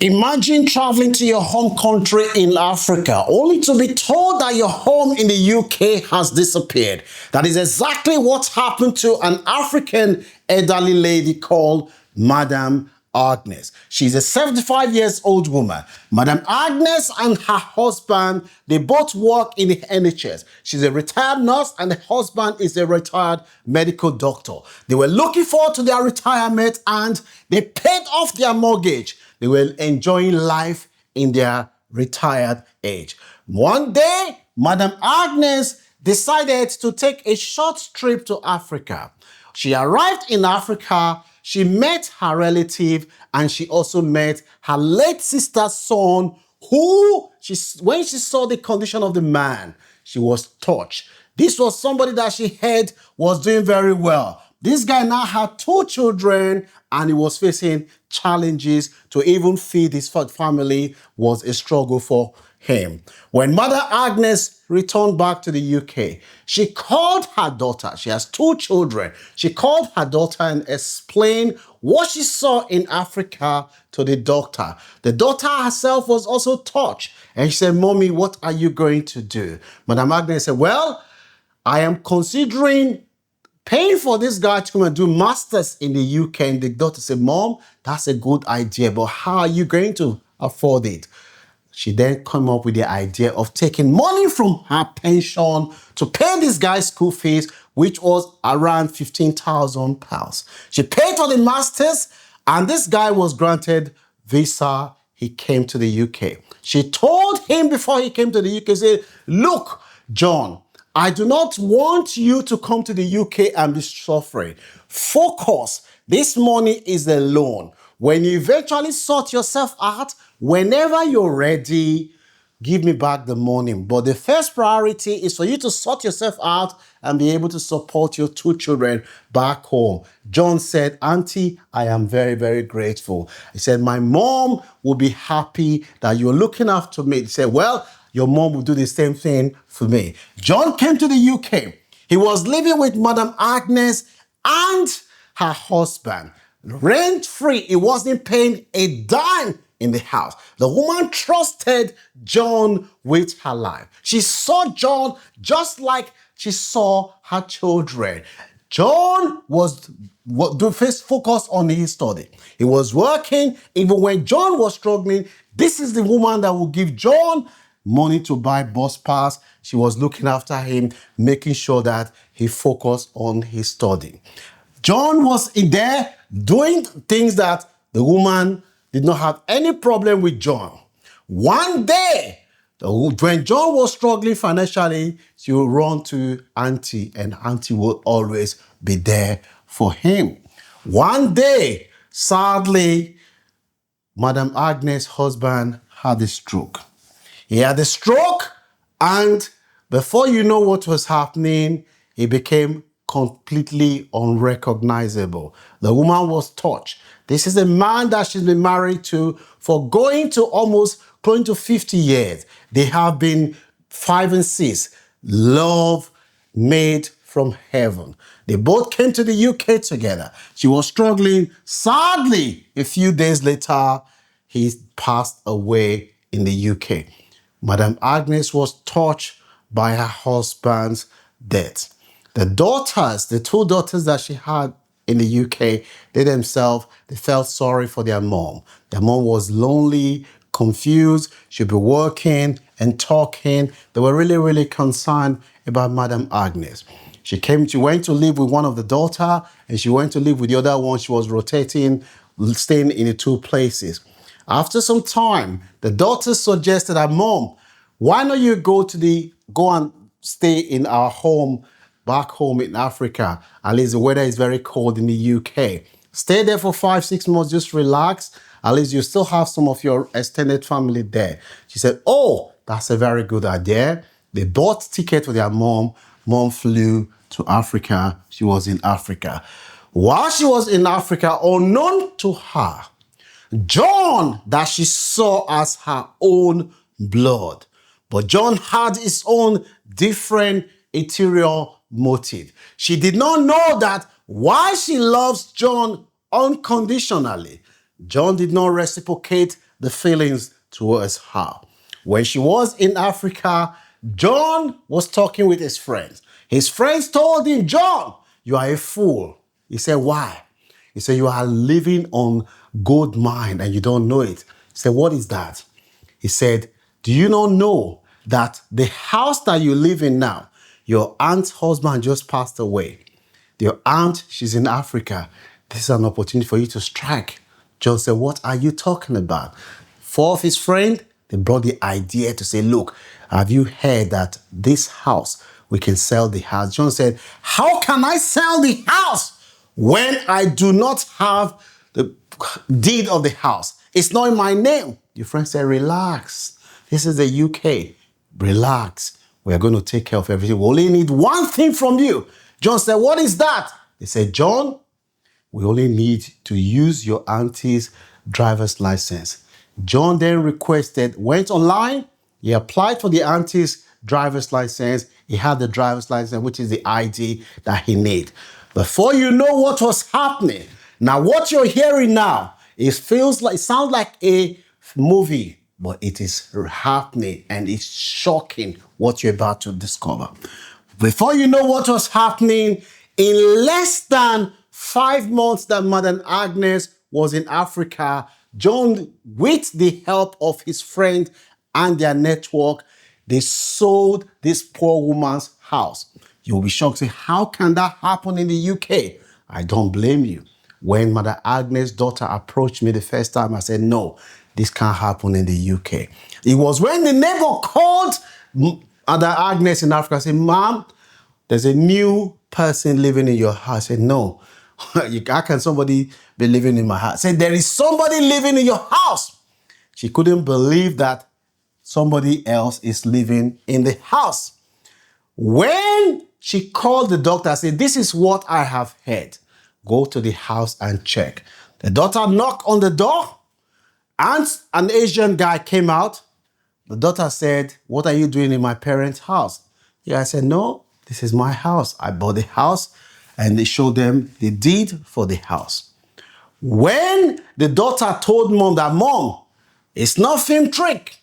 Imagine traveling to your home country in Africa only to be told that your home in the UK has disappeared. That is exactly what happened to an African elderly lady called Madam Agnes. She's a 75 years old woman. Madam Agnes and her husband, they both work in the NHS. She's a retired nurse and the husband is a retired medical doctor. They were looking forward to their retirement and they paid off their mortgage. They were enjoying life in their retired age. One day, Madam Agnes decided to take a short trip to Africa. She arrived in Africa, she met her relative, and she also met her late sister's son, who, when she saw the condition of the man, she was touched. This was somebody that she heard was doing very well. This guy now had 2 children and he was facing challenges to even feed his family was a struggle for him. When Mother Agnes returned back to the UK, she called her daughter. She has 2 children. She called her daughter and explained what she saw in Africa to the doctor. The daughter herself was also touched. And she said, "Mommy, what are you going to do?" Madam Agnes said, "Well, I am considering paying for this guy to come and do masters in the UK." And the daughter said, "Mom, that's a good idea, but how are you going to afford it?" She then came up with the idea of taking money from her pension to pay this guy's school fees, which was around £15,000. She paid for the masters and this guy was granted visa. He came to the UK. She told him before he came to the UK, said, "Look, John, I do not want you to come to the UK and be suffering. Focus. This money is a loan. When you eventually sort yourself out, whenever you're ready, give me back the money. But the first priority is for you to sort yourself out and be able to support your 2 children back home." John said, "Auntie, I am very, very grateful." He said, "My mom will be happy that you're looking after me." He said, "Well, your mom will do the same thing for me." John came to the UK. He was living with Madam Agnes and her husband. Rent-free. He wasn't paying a dime in the house. The woman trusted John with her life. She saw John just like she saw her children. John was focused on his study. He was working. Even when John was struggling, this is the woman that would give John money to buy bus pass. She was looking after him, making sure that he focused on his study. John was in there doing things that the woman did not have any problem with John. One day, when John was struggling financially, she would run to Auntie and Auntie would always be there for him. One day, sadly, Madam Agnes' husband had a stroke. He had a stroke and before you know what was happening, he became completely unrecognizable. The woman was touched. This is a man that she's been married to for going to 50 years. They have been 5 and 6. Love made from heaven. They both came to the UK together. She was struggling. Sadly, a few days later, he passed away in the UK. Madam Agnes was touched by her husband's death. The 2 daughters that she had in the UK, they felt sorry for their mom. Their mom was lonely, confused. She'd be working and talking. They were really, really concerned about Madam Agnes. She went to live with one of the daughters and she went to live with the other one. She was rotating, staying in the 2 places. After some time, the daughter suggested her mom, "Why don't you go and stay in our home, back home in Africa? At least the weather is very cold in the UK. Stay there for 5, 6 months, just relax. At least you still have some of your extended family there." She said, "Oh, that's a very good idea." They bought tickets for their mom. Mom flew to Africa. She was in Africa. While she was in Africa, unknown to her, John, that she saw as her own blood. But John had his own different interior motive. She did not know that while she loves John unconditionally, John did not reciprocate the feelings towards her. When she was in Africa, John was talking with his friends. His friends told him, John, you are a fool. He said, why? He said, you are living on gold mine and you don't know it. He said, what is that? He said, do you not know that the house that you live in now, your aunt's husband just passed away. Your aunt, she's in Africa. This is an opportunity for you to strike. John said, what are you talking about? Four of his friends, they brought the idea to say, look, have you heard that this house, we can sell the house? John said, how can I sell the house when I do not have the deed of the house? It's not in my name. Your friend said, relax. This is the UK. Relax. We are going to take care of everything. We only need one thing from you. John said, what is that? They said, John, we only need to use your auntie's driver's license. John then went online, he applied for the auntie's driver's license. He had the driver's license, which is the ID that he needed. Before you know what was happening, now what you're hearing now, it sounds like a movie, but it is happening and it's shocking what you're about to discover. Before you know what was happening, in less than 5 months that Madam Agnes was in Africa, John, with the help of his friend and their network, they sold this poor woman's house. You'll be shocked. Say, how can that happen in the UK? I don't blame you. When Mother Agnes' daughter approached me the first time, I said, no, this can't happen in the UK. It was when the neighbor called Mother Agnes in Africa and said, Mom, there's a new person living in your house. I said, no. How can somebody be living in my house? I said, there is somebody living in your house. She couldn't believe that somebody else is living in the house. When she called the doctor and said, this is what I have heard. Go to the house and check. The daughter knocked on the door and an Asian guy came out. The daughter said, what are you doing in my parents' house? Yeah, I said, no, this is my house. I bought the house. And they showed them the deed for the house. When the daughter told mom that, Mom, it's not film trick.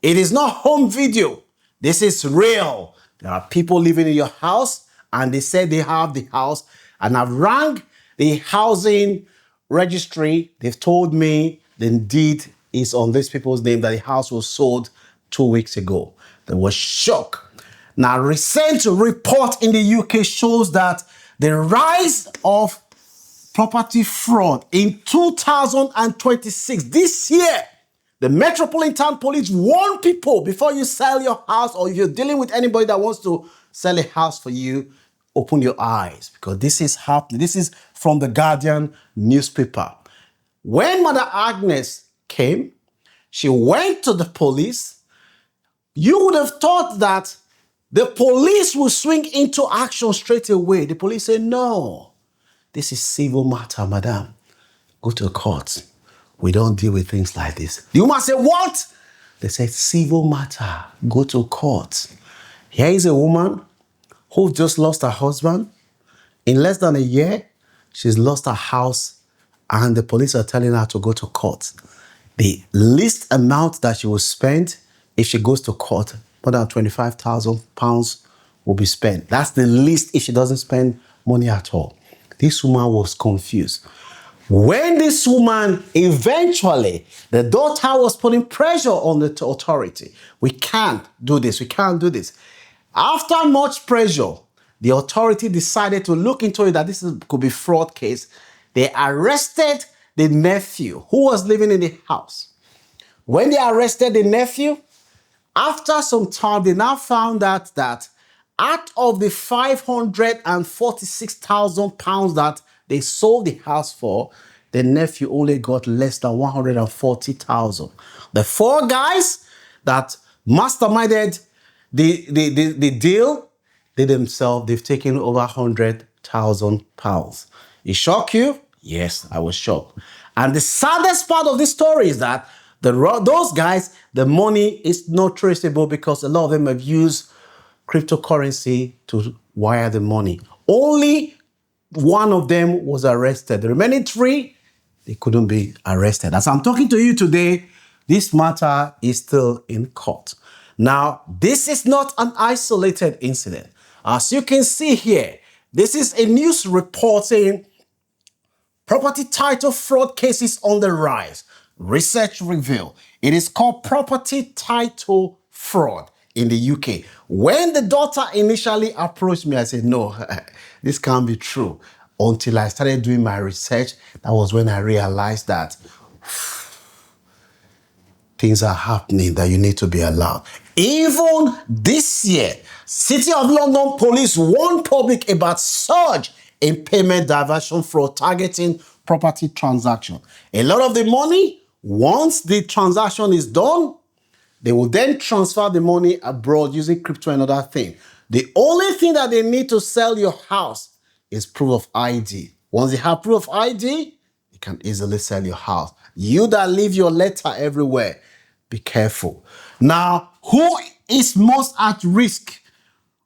It is not home video. This is real. There are people living in your house and they said they have the house. And I've rang the housing registry. They've told me the deed is on these people's name, that the house was sold 2 weeks ago. There was shock. Now, recent report in the UK shows that the rise of property fraud in 2026, this year, the Metropolitan Police warn people before you sell your house, or if you're dealing with anybody that wants to sell a house for you, open your eyes, because this is happening. This is from the Guardian newspaper. When Mother Agnes came, she went to the police. You would have thought that the police will swing into action straight away. The police say, no, this is civil matter, madam. Go to the court. We don't deal with things like this. The woman said, what? They said, civil matter. Go to court. Here is a woman who just lost her husband. In less than a year, she's lost her house, and the police are telling her to go to court. The least amount that she will spend if she goes to court, more than £25,000 will be spent. That's the least if she doesn't spend money at all. This woman was confused. When this woman eventually, the daughter was putting pressure on the authority. We can't do this. We can't do this. After much pressure, the authority decided to look into it, that could be fraud case. They arrested the nephew who was living in the house. When they arrested the nephew, after some time, they now found out that out of the £546,000 that they sold the house for, the nephew only got less than £140,000. The four guys that masterminded the deal, they've taken over £100,000. It shocked you? Yes, I was shocked. And the saddest part of this story is that those guys, the money is not traceable because a lot of them have used cryptocurrency to wire the money. Only one of them was arrested. The remaining three, they couldn't be arrested. As I'm talking to you today, this matter is still in court. Now, this is not an isolated incident. As you can see here, this is a news reporting property title fraud cases on the rise. Research reveal it is called property title fraud in the UK. When the daughter initially approached me, I said, no, this can't be true. Until I started doing my research, that was when I realized that things are happening that you need to be allowed. Even this year, City of London police warned public about surge in payment diversion fraud targeting property transaction. A lot of the money, once the transaction is done, they will then transfer the money abroad using crypto and other things. The only thing that they need to sell your house is proof of ID. Once they have proof of ID, you can easily sell your house. You that leave your letter everywhere, be careful. Now, who is most at risk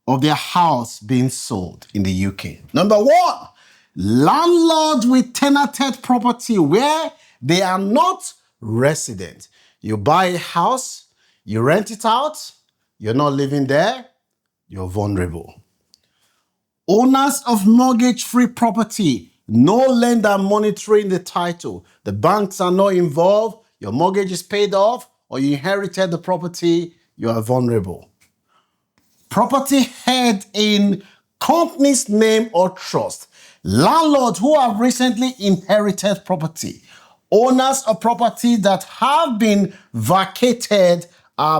of their house being sold in the UK? Number one, landlords with tenanted property where they are not resident. You buy a house, you rent it out, you're not living there, you're vulnerable. Owners of mortgage-free property, no lender monitoring the title. The banks are not involved, your mortgage is paid off, or you inherited the property, you are vulnerable. Property held in company's name or trust. Landlords who have recently inherited property. Owners of property that have been vacated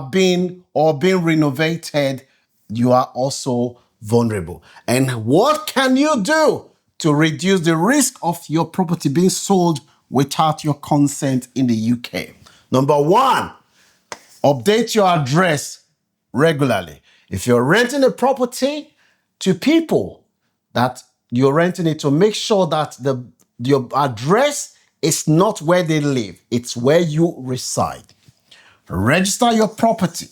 being renovated, you are also vulnerable. And what can you do to reduce the risk of your property being sold without your consent in the UK? Number one, update your address regularly. If you're renting a property to people that you're renting it to, make sure that your address is not where they live, it's where you reside. Register your property.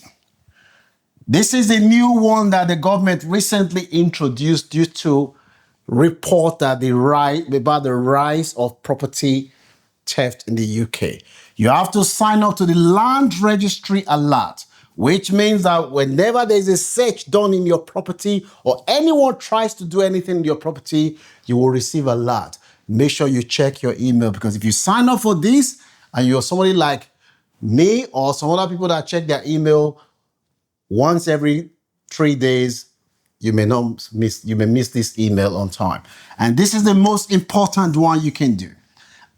This is a new one that the government recently introduced due to report that about the rise of property theft in the UK. You have to sign up to the Land Registry Alert, which means that whenever there's a search done in your property or anyone tries to do anything in your property, you will receive an alert. Make sure you check your email, because if you sign up for this and you're somebody like me or some other people that check their email once every 3 days, you may miss this email on time. And this is the most important one you can do.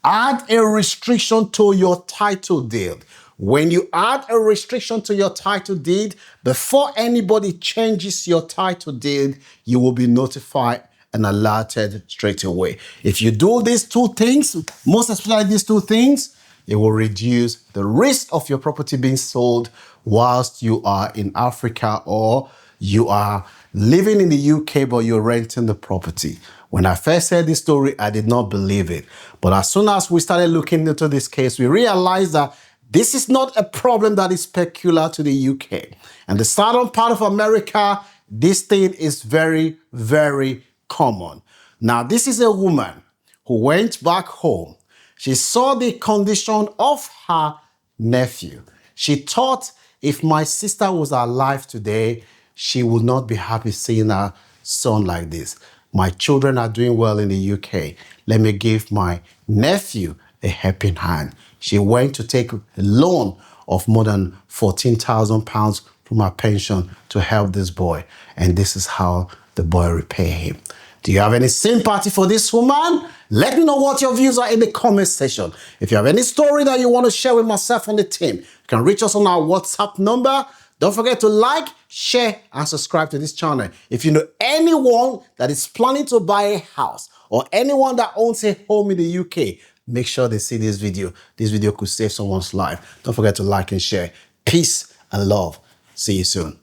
Add a restriction to your title deed. When you add a restriction to your title deed, before anybody changes your title deed, you will be notified and alerted straight away. If you do these two things, most especially these two things, it will reduce the risk of your property being sold whilst you are in Africa or you are living in the UK but you're renting the property. When I first heard this story, I did not believe it. But as soon as we started looking into this case, we realized that this is not a problem that is peculiar to the UK. And the southern part of America, this thing is very, very common. Now, this is a woman who went back home. She saw the condition of her nephew. She thought if my sister was alive today, she would not be happy seeing her son like this. My children are doing well in the UK. Let me give my nephew a helping hand. She went to take a loan of more than £14,000 from her pension to help this boy. And this is how the boy repay him. Do you have any sympathy for this woman? Let me know what your views are in the comment section. If you have any story that you want to share with myself and the team, you can reach us on our WhatsApp number. Don't forget to like, share, and subscribe to this channel. If you know anyone that is planning to buy a house or anyone that owns a home in the UK, make sure they see this video. This video could save someone's life. Don't forget to like and share. Peace and love. See you soon.